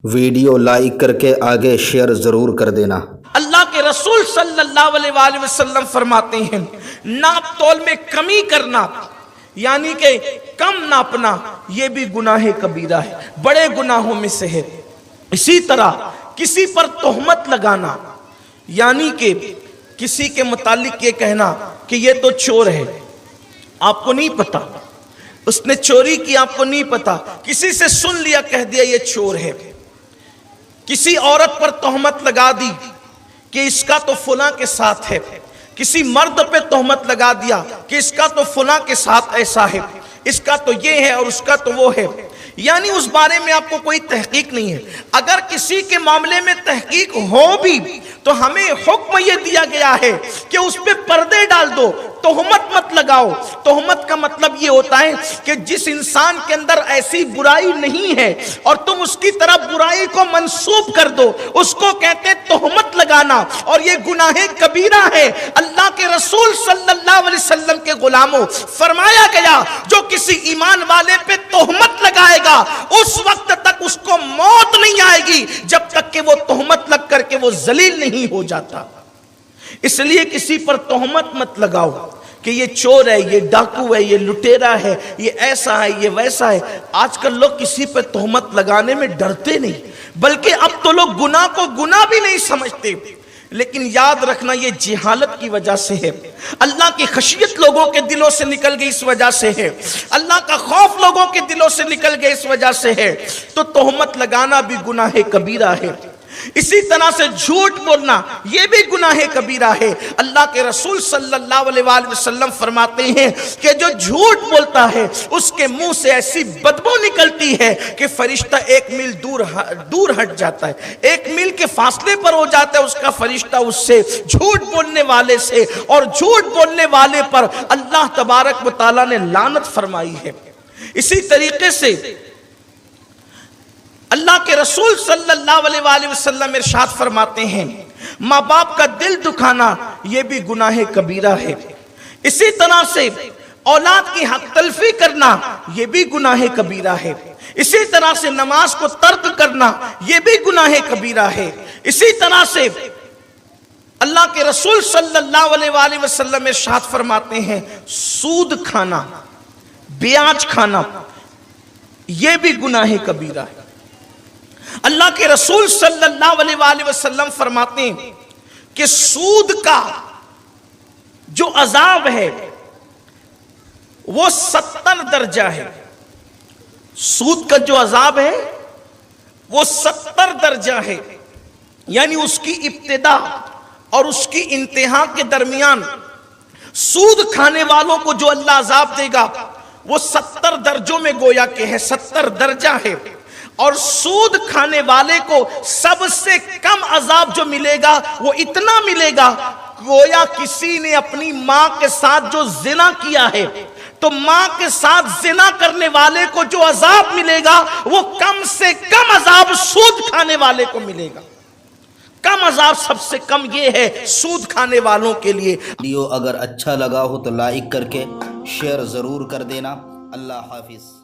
Video like करके आगे share ज़रूर कर देना। अल्लाह के रसूल सल्लल्लाहु अलैहि वसल्लम फरमाते हैं, नाप तोल में कमी करना यानी कि कम नापना ये भी गुनाह कबीरा है, बड़े गुनाहों में से है। इसी तरह किसी पर तोहमत लगाना यानी कि किसी के मुतालिक ये कहना कि ये तो चोर है, आपको नहीं पता, उसने चोरी की आपको नहीं पता, किसी से सुन लिया कह दिया ये चोर है। किसी औरत पर तोहमत लगा दी कि इसका तो फुला के साथ है, किसी मर्द पे तोहमत लगा दिया कि इसका तो फुला के साथ ऐसा है, इसका तो ये है और उसका तो वो है, यानी उस बारे में आपको कोई तहकीक नहीं है। अगर किसी के मामले में तहकीक हो भी तो हमें हुक्म ये दिया गया है कि उस पे पर्दे डाल दो, तोहमत मत लगाओ। तोहमत का मतलब ये होता है कि जिस इंसान के अंदर ऐसी बुराई नहीं है और तुम उसकी तरफ बुराई को मंसूब कर दो, उसको कहते हैं तोहमत लगाना, और ये गुनाह कबीरा है। अल्लाह के रसूल सल्लल्लाहु अलैहि वसल्लम के गुलामों, फरमाया गया जो किसी ईमान वाले पे तोहमत लगाएगा उस वक्त तक उसको मौत नहीं आएगी जब तक कि वो तोहमत लग करके वो जलील नहीं हो जाता। इसलिए किसी पर तोहमत मत लगाओ कि ये चोर है, ये डाकू है, ये लुटेरा है, ये ऐसा है, ये वैसा है। आजकल लोग किसी पर तोहमत लगाने में डरते नहीं, बल्कि अब तो लोग गुनाह को गुनाह भी नहीं समझते। लेकिन याद रखना ये जिहालत की वजह से है, अल्लाह की खशियत लोगों के दिलों से निकल गई इस वजह से है, अल्लाह का खौफ लोगों के दिलों से निकल गया इस वजह से है। तो तोहमत लगाना भी गुनाह कबीरा है। इसी तरह से झूठ बोलना यह भी गुनाह कबीरा है। अल्लाह के रसूल सल्लल्लाहु अलैहि वसल्लम फरमाते हैं कि जो झूठ बोलता है उसके मुंह से ऐसी बदबू निकलती है कि फरिश्ता 1 मील दूर हट जाता है, 1 मील के फासले पर हो जाता है उसका फरिश्ता उससे, झूठ बोलने वाले से। और झूठ बोलने वाले पर अल्लाह तबारक व तआला ने लानत फरमाई है। इसी तरीके से अल्लाह के रसूल सल्लल्लाहु अलैहि वसल्लम इरशाद फरमाते हैं, माँ बाप का दिल दुखाना यह भी गुनाह कबीरा है। इसी तरह से औलाद की हक तलफी करना यह भी गुनाह कबीरा है। इसी तरह से नमाज को तर्क करना यह भी गुनाह कबीरा है। इसी तरह से अल्लाह के रसूल सल्लल्लाहु अलैहि वसल्लम इरशाद फरमाते हैं, सूद खाना, ब्याज खाना यह भी गुनाह कबीरा है। अल्लाह के रसूल सल्लल्लाहु अलैहि वसल्लम फरमाते हैं कि सूद का जो अजाब है वो 70 दर्जा है। सूद का जो अजाब है वो 70 दर्जा है, यानी उसकी इब्तिदा और उसकी इंतहा के दरमियान सूद खाने वालों को जो अल्लाह अजाब देगा वो 70 दर्जों में गोया के है, 70 दर्जा है। और सूद खाने वाले को सबसे कम अजाब जो मिलेगा वो इतना मिलेगा, गोया किसी ने अपनी मां के साथ जो जिना किया है, तो मां के साथ जिना करने वाले को जो अजाब मिलेगा वो कम से कम अजाब सूद खाने वाले को मिलेगा। कम अजाब सबसे कम ये है सूद खाने वालों के लिए। वीडियो अगर अच्छा लगा हो तो लाइक करके शेयर ज़रूर कर देना। अल्लाह हाफिज।